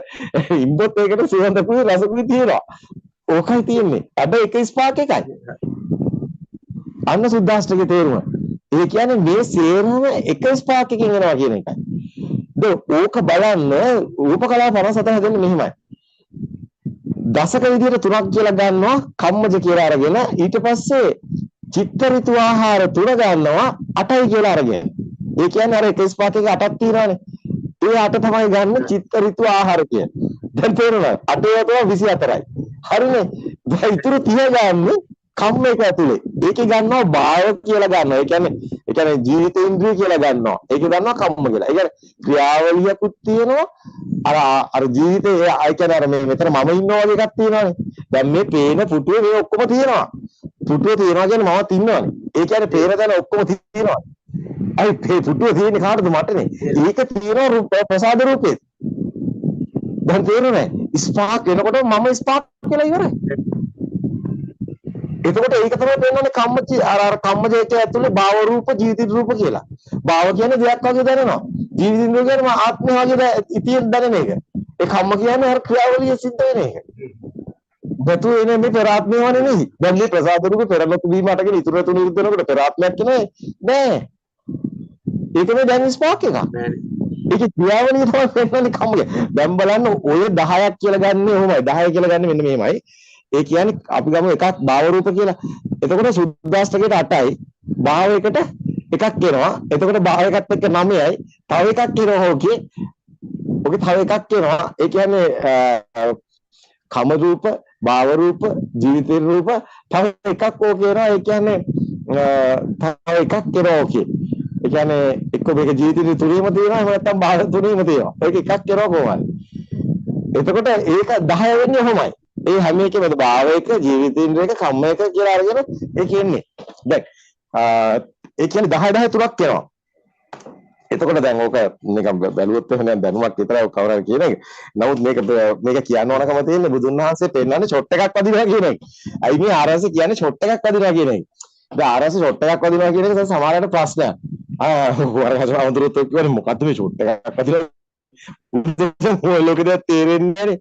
ඉම්බොත් ඒකට සුවඳකුයි රසකුයි තියෙනවා. ඕකයි තියෙන්නේ. හැබැයි එක ස්පාක් එකයි. අන්න සුද්දාෂ්ටකේ තේරුම. ඒ කියන්නේ මේ සේරම එක ස්පාක් එකකින් එනවා කියන එකයි. ඕක බලන්න රූප කලාව 57 හැදෙන්නේ මෙහිමයි. දශක විදියට තුනක් කියලා ගන්නවා කම්මජ කියලා අරගෙන ඊට පස්සේ චිත්ත ඍතු ආහාර තුන ගන්නවා 8යි කියලා අරගෙන. ඒ කියන්නේ අර එක ස්පාක් එකේ 8ක් තියෙනවානේ. ඒ 8 තමයි ගන්න චිත්ත ඍතු ආහාර කියන්නේ. දැන් තේරෙනවද? 8 තමයි 24යි. හරිනේ. දැන් ඉතුරු 30 ගන්න කම්ම එක ඇතුලේ. ඒකේ ගන්නවා භාව කියලා ගන්නවා. ඒ කියන්නේ ජීවිතේන්ද්‍රිය කියලා ගන්නවා. ඒකේ ගන්නවා කම්ම කියලා. ඒ කියන්නේ ක්‍රියාවලියකුත් තියෙනවා. අර ජීවිතේ ඒ කියන්නේ අර මේ මෙතන මම ඉන්නවා වගේ එකක් තියෙනවානේ. දැන් මේ පේන පුටුවේ මේ ඔක්කොම තියෙනවා. පුටුවේ තියෙනවා කියන්නේ මමත් ඉන්නවානේ. ඒ කියන්නේ පේන තැන ඔක්කොම තියෙනවා. අයි මේ පුටුවේ තියෙන්නේ කාටද මටනේ. ඒක තියෙනවා රූප ප්‍රසාද රූපේ. දැන් තේරුණේ? ස්පාක් වෙනකොට මම ස්පාක් කියලා ඉවරයි. එතකොට ඒක තමයි පෙන්වන්නේ කම්මචි අර කම්මජේක ඇතුලේ භාව රූප ජීවිත රූප කියලා. භාව කියන්නේ දෙයක් වගේ දැනෙනවා. ජීවිත රූප කියන්නේ ආත්මය වගේ ඉතින් දැනෙන එක. ඒ කම්ම කියන්නේ අර ක්‍රියාවලිය සිද්ධ වෙන එක. බතු එනේ මේ පෙරාත්මය වනේ නෙහි. දැන් මේ ප්‍රසාද රූප පෙරලතු වීම අටගෙන ඉතුරු තුන නිරුද්ධ වෙනකොට පෙරාත්මයක් කියන්නේ නෑ. ඒක නේ දැන් ස්පාක් එකක්. ඒකේ ක්‍රියාවලිය තමයි පෙන්වන්නේ කම්මගේ. දැන් බලන්න ඔය 10ක් කියලා ගන්න ඕමයි. 10 කියලා ගන්න මෙන්න මෙහෙමයි. ඒ කියන්නේ අපි ගමු එකක් භාව රූප කියලා. එතකොට සුද්දාෂ්ටකයට 8යි. භාව එකට එකක් එනවා. එතකොට භාව එකත් එක්ක 9යි. තව එකක් එනවා ඕකේ. ඔකේ තව එකක් එනවා. ඒ කියන්නේ කම රූප, භාව රූප, ජීවිත රූප තව එකක් ඕකේ එනවා. ඒ කියන්නේ තව එකක් එනවා ඕකේ. ඒ කියන්නේ එක්ක මේක ජීවිතේ තුනේම තියෙනවා. එහෙම නැත්නම් භාව තුනේම තියෙනවා. ඒක එකක් එනවා කොහොමද? එතකොට ඒක 10 වෙන්නේ කොහොමයි? ඒ හැම එකෙම භාවයක ජීවිතේන්ද්‍රයක කම්ම එක කියලා අරගෙන ඒ කියන්නේ. දැන් ඒ කියන්නේ 10 10 තුනක් වෙනවා. එතකොට දැන් ඕක නිකන් බැලුවොත් එහෙනම් දැනුමක් විතරයි කවුරු හරි කියන එක. නමුත් මේක කියන්න ඕනකම තියෙන්නේ බුදුන් වහන්සේ පෙන්නන්නේ ෂොට් එකක් වදිනවා කියන එක. අයි මේ ආරස කියන්නේ ෂොට් එකක් වදිනවා කියන එක. දැන් ආරස ෂොට් එකක් වදිනවා කියන එක දැන් සමහරවිට ප්‍රශ්නයක්. වරහස අමුතුරුත් කියන්නේ මොකද්ද මේ ෂොට් එකක් වදිනවා ඔය ලෝකෙද තේරෙන්නේ නැහැ.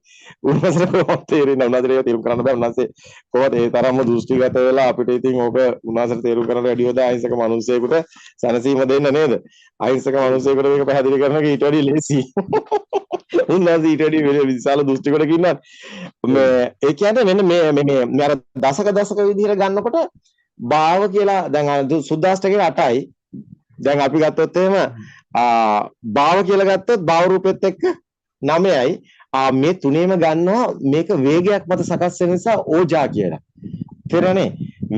උන්වහන්සේ කොහොමද තේරෙන්නේ? උන්වහන්සේ ඒක තේරුම් කරන්න බෑ. උන්වහන්සේ කොහොමද ඒ තරම්ම දෘෂ්ටිගත වෙලා අපිට ඉතින් ඕක උන්වහන්සේ තේරුම් කරන්න වැඩි හොද අහිංසක මිනිස්සෙකුට සැනසීම දෙන්න නේද? අහිංසක මිනිස්සෙකුට මේක පැහැදිලි කරන එක ඊට වැඩි ලේසි. උන්වහන්සේ ඊට වැඩි විශාල දෘෂ්ටිකෝණයක ඉන්නවා. මේ ඒ කියන්නේ මෙන්න මේ අර දශක විදිහට ගන්නකොට භාව කියලා දැන් සුද්දාෂ්ටකේ 8යි. දැන් අපි ගත්තොත් එහෙම භාව කියලා ගත්තොත් භාව රූපෙත් එක්ක 9යි. මේ තුනේම ගන්නවා මේක වේගයක් මත සකස් වෙන නිසා ඕජා කියලා. තේරෙන්නේ?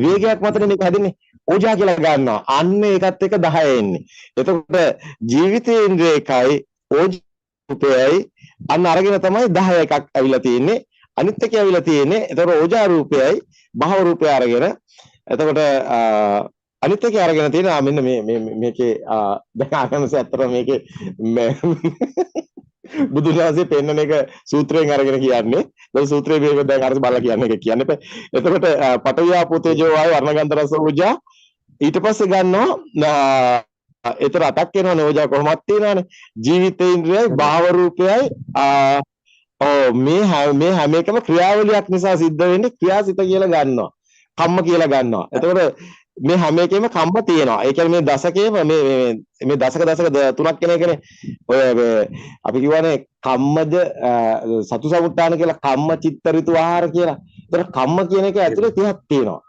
වේගයක් මතනේ මේක හැදෙන්නේ. ඕජා කියලා ගන්නවා. අන්න ඒකත් එක්ක 10 එන්නේ. එතකොට ජීවිතේන්ද්‍රයකයි ඕජාපයයි අන්න අරගෙන තමයි 10 එකක් ඇවිල්ලා තියෙන්නේ. අනිත් එක ඇවිල්ලා තියෙන්නේ. එතකොට ඕජා රූපයයි භාව රූපය අරගෙන එතකොට අනිත් එකේ අරගෙන තියෙනවා මෙන්න මේකේ දැන් ආගමස ඇත්තට මේකේ බුදුන් වහන්සේ පෙන්නන එක සූත්‍රයෙන් අරගෙන කියන්නේ. දැන් සූත්‍රයේ මේක දැන් අර බලලා කියන්නේ එක කියන්න එපා. එතකොට පඨවි ආපෝ තේජෝ වායු වර්ණගන්ධ රස ඕජා ඊට පස්සේ ගන්නවා ඒතර අටක් වෙනවනේ ඕජා කොහොමද තියෙනවනේ. ජීවිතේන්ද්‍රයයි භාව රූපයයි මේ හැම එකම ක්‍රියාවලියක් නිසා සිද්ධ වෙන්නේ ක්‍රියාසිත කියලා ගන්නවා. කම්ම කියලා ගන්නවා. එතකොට මේ හැම එකෙම කම්ම තියෙනවා. ඒ කියන්නේ මේ දශකයේම මේ දශක තුනක් කියන එකනේ. ඔය අපි කියවනේ කම්මද සතු සමුත්තාන කියලා කම්ම චිත්ත ඍතු ආහාර කියලා. ඒතර කම්ම කියන එක ඇතුලේ 30ක් තියෙනවා.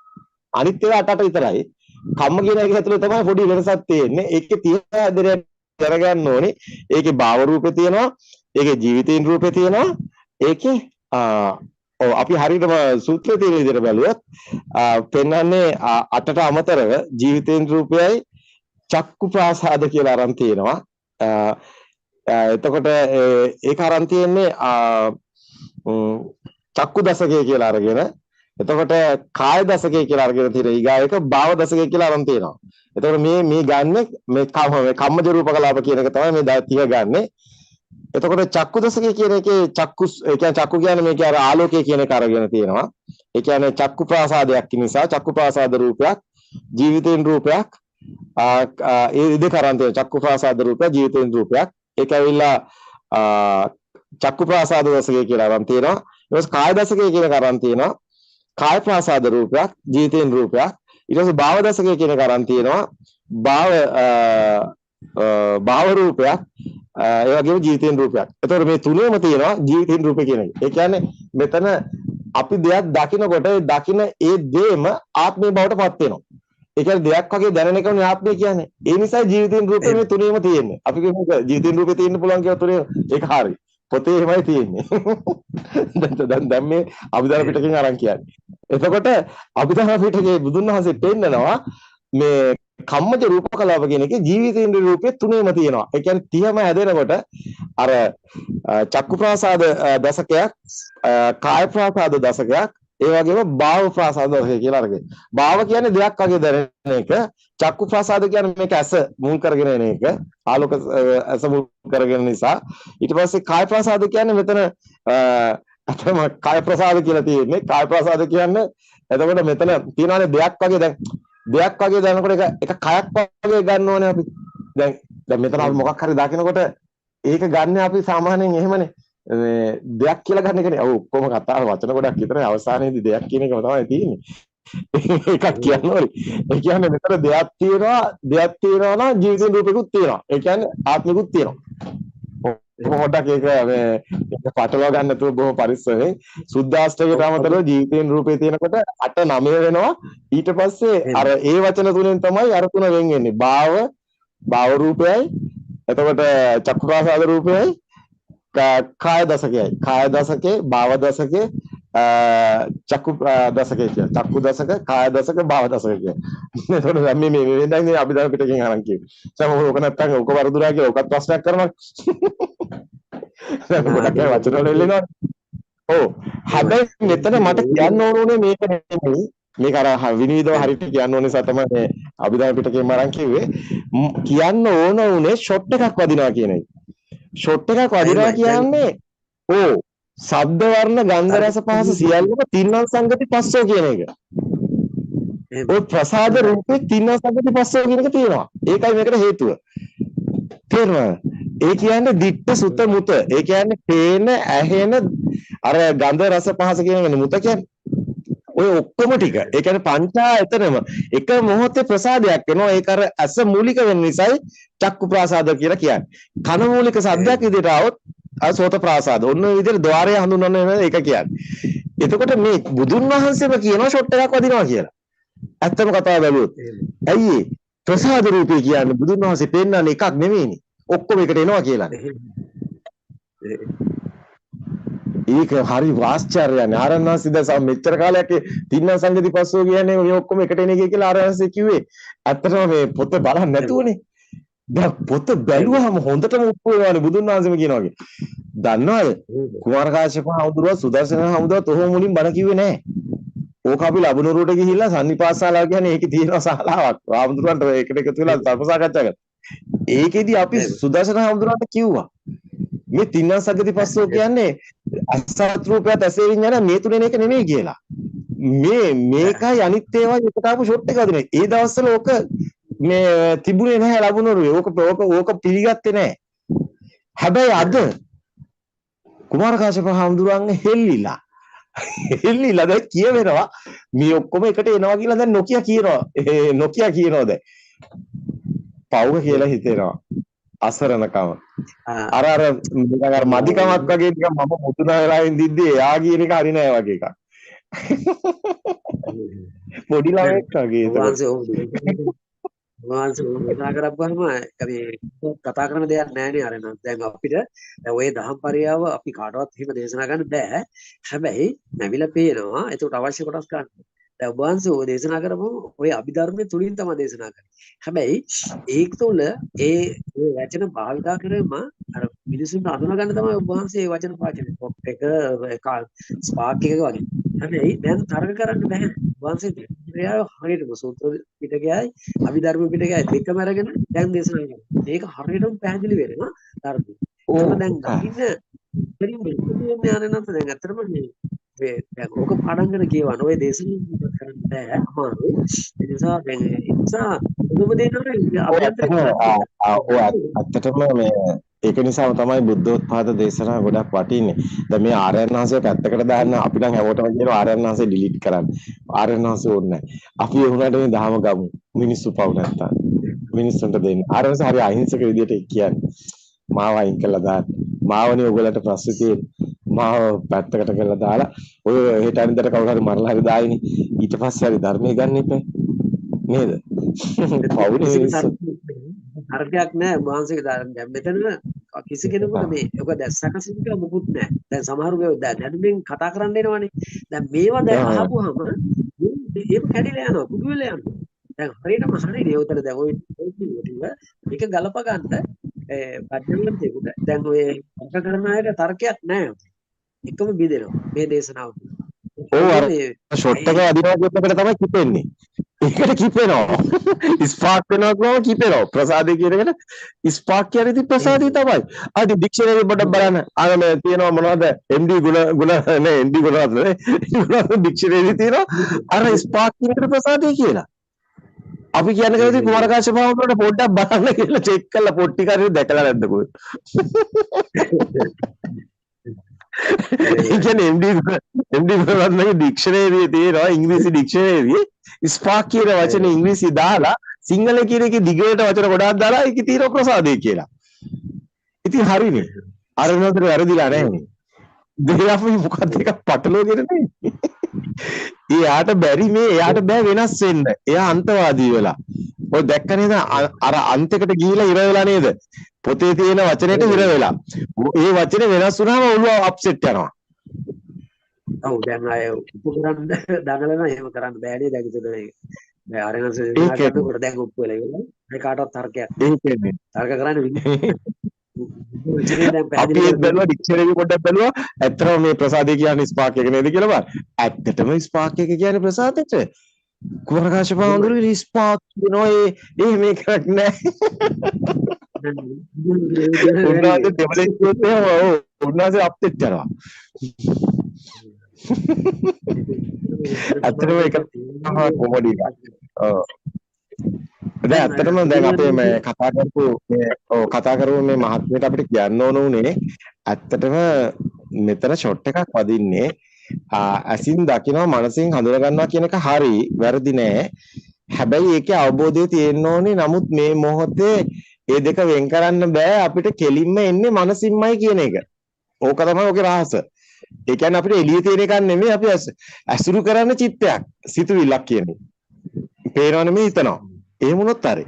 අනිත් ඒවා 8 විතරයි. කම්ම කියන එක ඇතුලේ තමයි පොඩි වෙනසක් තියෙන්නේ. ඒකේ 30 දෙයක් කරගන්න ඕනේ. ඒකේ භාව රූපේ තියෙනවා. ඒකේ ජීවිතේන් රූපේ තියෙනවා. ඒකේ අපි හරියටම සූත්‍රයේ තියෙන විදිහට බැලුවොත් පෙන්වන්නේ 8ට අමතරව ජීවිතේන් රූපයයි චක්කු ප්‍රාසාද කියලා අරන් තියෙනවා. එතකොට ඒක අරන් තියෙන්නේ චක්කු දශකය කියලා අරගෙන එතකොට කාය දශකය කියලා අරගෙන තියෙන ඊගා එක භාව දශකය කියලා අරන් තියෙනවා. එතකොට මේ ගන්න මේ කම්මජ රූප කලාප කියන එක තමයි මේ 30 ගන්නෙ. එතකොට චක්කු දශකය කියන එකේ චක්කු ඒ කියන්නේ චක්කු කියන්නේ මේකේ අර ආලෝකය කියන එක අරගෙන තියෙනවා. ඒ කියන්නේ චක්කු ප්‍රාසාදයක් නිසා චක්කු ප්‍රාසාද රූපයක් ජීවිතේන් රූපයක් ඒ දෙක අරන් තියෙනවා. චක්කු ප්‍රාසාද රූපයක් ජීවිතේන් රූපයක්. ඒක ඇවිල්ලා චක්කු ප්‍රාසාද දශකය කියලා අරන් තියෙනවා. ඊට පස්සේ කාය දශකය කියන එක අරන් තියෙනවා. කාය ප්‍රාසාද රූපයක් ජීවිතේන් රූපයක්. ඊට පස්සේ භාව දශකය කියන එක අරන් තියෙනවා. භාව රූපයක් ඒ වගේම ජීවිතේන් රූපයක්. එතකොට මේ තුනේම තියෙනවා ජීවිතේන් රූපය කියන එක. ඒ කියන්නේ මෙතන අපි දෙයක් දකිනකොට දකින ඒ දේම ආත්මය බවට පත් වෙනවා. ඒ කියන්නේ දෙයක් වගේ දැනෙන එකනේ ආත්මය කියන්නේ. ඒ නිසා ජීවිතේන් රූපේ මේ තුනේම තියෙන්නේ. අපි කියමු ජීවිතේන් රූපේ තියෙන්න පුළුවන් කියලා තුනේ ඒක හරියි. පොතේ එහෙමයි තියෙන්නේ. දැන් මේ අභිධර්ම පිටකෙන් අරන් කියන්නේ. එතකොට අභිධර්ම පිටකේ බුදුන් වහන්සේ පෙන්නනවා මේ කම්මජ රූප කලාප කියන එකේ ජීවිතේන්ද්‍ර රූපේ තුනේම තියෙනවා. ඒ කියන්නේ 30ම හැදෙනකොට අර චක්කු ප්‍රාසාද දශකයක්, කාය ප්‍රාසාද දශකයක්, ඒ වගේම භාව ප්‍රාසාද දශකය කියලා අරගෙන. භාව කියන්නේ දෙයක් වගේ දැනෙන එක. චක්කු ප්‍රාසාද කියන්නේ මේක ඇස මුල් කරගෙන එන එක. ආලෝක ඇස මුල් කරගෙන නිසා. ඊට පස්සේ කාය ප්‍රාසාද කියන්නේ මෙතන අතම කාය ප්‍රාසාද කියලා තියෙන්නේ. කාය ප්‍රාසාද කියන්නේ එතකොට මෙතන තියනවානේ දෙයක් වගේ දැන් දෙයක් වගේ දැනනකොට එක කයක් වගේ ගන්න ඕනේ අපි. දැන් මෙතන අපි මොකක් හරි දකිනකොට ඒක ගන්න අපි සාමාන්‍යයෙන් එහෙමනේ. මේ දෙයක් කියලා ගන්න එකනේ. ඔව් ඔක්කොම කතා වචන ගොඩක් විතරයි අවසානයේදී දෙයක් කියන එකම තමයි තියෙන්නේ. එකක් කියන්න ඕනේ. ඒ කියන්නේ මෙතන දෙයක් තියෙනවා නම් ජීවිතේ රූපෙකුත් තියෙනවා. ඒ කියන්නේ ආත්මිකුත් තියෙනවා. පොඩ්ඩක් ඒක මේ පටලවා ගන්න නැතුව බොහොම පරිස්සමෙන් සුද්ධාෂ්ටකයට අමතරව ජීවිතේන් රූපේ තියෙනකොට 8 9 වෙනවා. ඊට පස්සේ අර ඒ වචන තුනෙන් තමයි අර තුන වෙන් වෙන්නේ. භාව රූපයයි, එතකොට චක්කු ප්‍රාසාද රූපයයි, කාය දශකයයි. කාය දශකේ, භාව දශකේ, චක්කු දශකේ කියන. චක්කු දශක, කාය දශක, භාව දශක කියන. එතකොට මේ දැන් අපි දැන් පිටකින් අරන් කියමු. සම ඕක නැත්තම් ඕක වරදුනා කියලා ඕකත් ප්‍රශ්නයක් කරනවා. ගොඩක් වචන වල එල්ලෙනවා. ඔව්. හැබැයි මෙතන මට කියන්න ඕනේ මේක නෙමෙයි. මේක අර විනිවිදව හරියට කියන්න ඕනේ නිසා තමයි මේ අභිධර්ම පිටකේම අරන් කිව්වේ. කියන්න ඕන උනේ ෂොට් එකක් වදිනවා කියන එක. ෂොට් එකක් වදිනවා කියන්නේ ඕ ශබ්ද වර්ණ ගන්ධ රස පහස සියල්ලම තින්නම් සංගති පස්සෝ කියන එක. ඔය ප්‍රසාද රූපේ තින්නම් සංගති පස්සෝ කියන එක තියෙනවා. ඒකයි මේකට හේතුව. තේරෙනවද? ඒ කියන්නේ දිට්ඨ සුත මුත. ඒ කියන්නේ පේන ඇහෙන අර ගන්ධ රස පහස කියන මුත කියන්නේ. ඔය ඔක්කොම ටික. ඒ කියන්නේ පංචායතනෙම එක මොහොතේ ප්‍රසාදයක් වෙනවා. ඒක අර ඇස මූලික වෙන නිසායි චක්කු ප්‍රාසාද කියලා කියන්නේ. කන මූලික සද්දයක් විදිහට આવොත් සෝත ප්‍රාසාද. ඔන්න ඔය විදිහට ద్వාරය හඳුන්වන්න වෙන එක කියන්නේ. එතකොට මේ බුදුන් වහන්සේම කියනවා ෂොට් එකක් වදිනවා කියලා. ඇත්තම කතාව බැලුවොත්. ඇයි ප්‍රසාද රූපේ කියන්නේ බුදුන් වහන්සේ පෙන්නන්නේ එකක් නෙමෙයිනේ. ඔක්කොම එකට එනවා කියලානේ. ඒක හරි වාස්චර්යයනේ. ආරණ්‍යවාසී දැන් මෙච්චර කාලයක් තින්න සංගති පස්සෝ කියන්නේ මේ ඔක්කොම එකට එන එකයි කියලා ආරණ්‍යවාසී කිව්වේ. ඇත්තටම මේ පොත බලන්න නැතුවනේ. දැන් පොත බැලුවම හොඳටම උප්පු වෙනවානේ බුදුන් වහන්සේම කියනවා වගේ. දන්නවද? කුමාර කාශ්‍යප හඳුරුවා සුදර්ශන හඳුරුවා තොහොම මුලින් බණ කිව්වේ නැහැ. ඕක අපි ලබනුරුවට ගිහිල්ලා සන්නිපාතශාලාව කියන්නේ ඒකේ තියෙන ශාලාවක්. ආමුදුරන්ට ඒකට එකතු වෙලා ධර්ම සාකච්ඡා කරා. ඒකෙදි අපි සුදර්ශන හඳුරුවාට කිව්වා. මේ තින්න සංගති පස්සෝ කියන්නේ අසත් රූපයත් ඇසේ විඤ්ඤාණ මේ තුනෙන් එක නෙමෙයි කියලා. මේකයි අනිත් ඒවා එකට ආපු ෂොට් එක වදිනේ. ඒ දවස්වල ඕක මේ තිබුණේ නැහැ ලබුනරුවේ. ඕක පිළිගත්තේ නැහැ. හැබැයි අද කුමාර කාශ්‍යප හඳුරන්නේ හෙල්ලිලා දැන් කියවෙනවා මේ ඔක්කොම එකට එනවා කියලා දැන් නොකිය කියනවා. නොකිය කියනවා දැන්. පව්ව කියලා හිතෙනවා. අසරණකම. අර මදිකමක් වගේ ටික මම මුතුනා වෙලා ඉඳිද්දි එයා කියන එක හරි නෑ වගේ එකක්. පොඩි ළමෙක් වගේ ඒක. වහන්සේ කතා කරපුවාම අපි කතා කරන දෙයක් නෑනේ අර නම්. දැන් අපිට දැන් ওই දහම් පරියාව අපි කාටවත් එහෙම දේශනා ගන්න බෑ. හැබැයි නැවිලා පේනවා. ඒකට අවශ්‍ය කොටස් ගන්න. දැන් ඔබ වහන්සේ ඔය දේශනා කරපුවම ඔය අභිධර්මයේ තුලින් තමයි දේශනා කරන්නේ. හැබැයි ඒක තුළ ඒ වචන භාවිතා කරේම අර මිනිසුන් අඳුන ගන්න තමයි ඔබ වහන්සේ මේ වචන පාවිච්චි කරන්නේ. පොප් එක ස්පාර්ක් එක වගේ. හැබැයි දැන් තරක කරන්න බෑ. වංශේ ත්‍රිපිටකය හරියටම සූත්‍ර පිටකයයි අභිධර්ම පිටකයයි දෙකම අරගෙන දැන් දේශනා කරනවා. මේක හරියටම පැහැදිලි වෙනවා ධර්මයේ. ඕ එතකොට දැන් දකින්න ඉතින් මේක යන්නේ නැත්නම් දැන් ඇත්තටම මේ දැන් ඕක පඩංගන කියවන ඔය දේශනා කරන්න බෑ අමාරුයි. ඒ නිසා දැන් ඒ නිසා ඔබ දෙන්නා ඔය අභ්‍යන්තරික ඇත්තටම මේ ඒක නිසාම තමයි බුද්ධෝත්පාද දේශනා ගොඩක් වටින්නේ. දැන් මේ ආර්යයන් වහන්සේ පැත්තකට දාන්න අපි නම් හැමෝටම කියනවා ආර්යයන් වහන්සේ ඩිලීට් කරන්න. ආර්යයන් වහන්සේ ඕනේ නැහැ. අපි ඒ වුණාට මේ දහම ගමු. මිනිස්සු පව් නැත්තම්. මිනිස්සුන්ට දෙන්න. ආර්යයන් වහන්සේ හරි අහිංසක විදියට කියන්නේ. මාව අයින් කළා දාන්න. මාවනේ ඔයගලට ප්‍රශ්න තියෙන්නේ. මාව පැත්තකට කරලා දාලා ඔය හෙට අනිද්දාට කවුරු හරි මරලා හරි දායිනේ. ඊට පස්සේ හරි ධර්මයේ ගන්න එපා. නේද? පවුනේ මිනිස්සු හර්ධයක් නෑ මානසික දැන් මෙතන කිසි කෙනෙකුට මේ ඔක දැස්සකසින් කියලා මොකුත් නෑ. දැන් සමහරු මේ දැනුමින් කතා කරන්න එනවනේ. දැන් මේවා දැන් අහපුවාම ඒක කැඩිලා යනවා කුඩු වෙලා යනවා. දැන් හරියටම හරියනේ උතන දැන් ඔය මේක ගලප ගන්න පද්‍යවන්තයෙකුට දැන් ඔය අංක කරන අයට තර්කයක් නෑ. එකම බෙදෙනවා මේ දේශනාව. ඔව් අර ෂොට් එක අදිනවා කියනකට තමයි කිපෙන්නේ. ඒකට කිපෙනවා. ස්පාර්ක් වෙනවා කියවම කිපෙනවා. ප්‍රසාදේ කියන එකට ස්පාර්ක් කියන්නේ ඉතින් ප්‍රසාදේ තමයි. අද ඩික්ෂනරි පොඩ්ඩක් බලන්න. අර මේ තියෙනවා මොනවද? MD ගුණ නේ MD ගුණවත් නේ. ඩික්ෂනරි තියෙනවා. අර ස්පාර්ක් කියන එකට ප්‍රසාදේ කියලා. අපි කියන්නේ කවුද කුමාරකාශ්‍යප මහතුමට පොඩ්ඩක් බලන්න කියලා චෙක් කරලා පොට්ටි කාරිය දැකලා නැද්ද කොහෙද? ඒ කියන්නේ MD ගුණරත්නගේ ඩික්ෂනරියේ තියෙනවා ඉංග්‍රීසි ඩික්ෂනරියේ ස්පාර්ක් කියන වචනේ ඉංග්‍රීසි දාලා සිංහල කියන එකේ දිගට වචන ගොඩාක් දාලා ඒකේ තියෙන ප්‍රසාදේ කියලා. ඉතින් හරිනේ. අර නෝතර වැරදිලා නැහැ. දෙය අපි මොකක්ද එක පටලවගෙන නේ. එයාට බැරි මේ එයාට බෑ වෙනස් වෙන්න. එයා අන්තවාදී වෙලා. ඔය දැක්ක නේද අර අන්තයකට ගිහිලා ඉර වෙලා නේද? පොතේ තියෙන වචනෙට ඉර වෙලා. ඒ වචනේ වෙනස් වුණාම ඔළුව අප්සෙට් යනවා. ඔව් දැන් අය උපකරණ දඟලන එහෙම කරන්න බෑනේ දැන් ඉතින් මේ ආරෙනස කරනකොට දැන් ඔප්පු වෙලා ඉවරයි. ඒ කාටවත් තර්කයක්. ඒකනේ. තර්ක කරන්නේ අපි ඒත් බැලුවා ඩික්ෂනරි පොඩ්ඩක් බැලුවා ඇත්තටම මේ ප්‍රසාදේ කියන්නේ ස්පාර්ක් එක නේද කියලා බලන්න. ඇත්තටම ස්පාර්ක් එක කියන්නේ ප්‍රසාදෙට. කුමාරකාශ්‍යප මහතුරුගේ ස්පාර්ක් කියනවා ඒ මේකක් නෑ. උන්වහන්සේ දෙවලේ කියුවොත් උන්වහන්සේ අප්සෙට් කරනවා. ඇත්තටම ඒක තමයි කොමඩි එක. ඔව්. දැන් ඇත්තටම දැන් අපේ මේ කතා කරපු මේ මහත්මයට අපිට කියන්න ඕන උනේ ඇත්තටම මෙතන ෂොට් එකක් වදින්නේ ඇසින් දකිනවා මනසින් හඳුනා ගන්නවා කියන එක හරි වැරදි නෑ. හැබැයි ඒකේ අවබෝධය තියෙන්න ඕනේ. නමුත් මේ මොහොතේ ඒ දෙක වෙන් කරන්න බෑ. අපිට කෙලින්ම එන්නේ මනසින්මයි කියන එක. ඕක තමයි ඔගේ රහස. ඒ කියන්නේ අපිට එළිය තියෙන එකක් නෙමෙයි අපි අසුරු කරන්න චිත්තයක් සිතුවිල්ලක් කියන්නේ. පේනව නෙමෙයි හිතනවා. එහෙම වුණොත් හරි.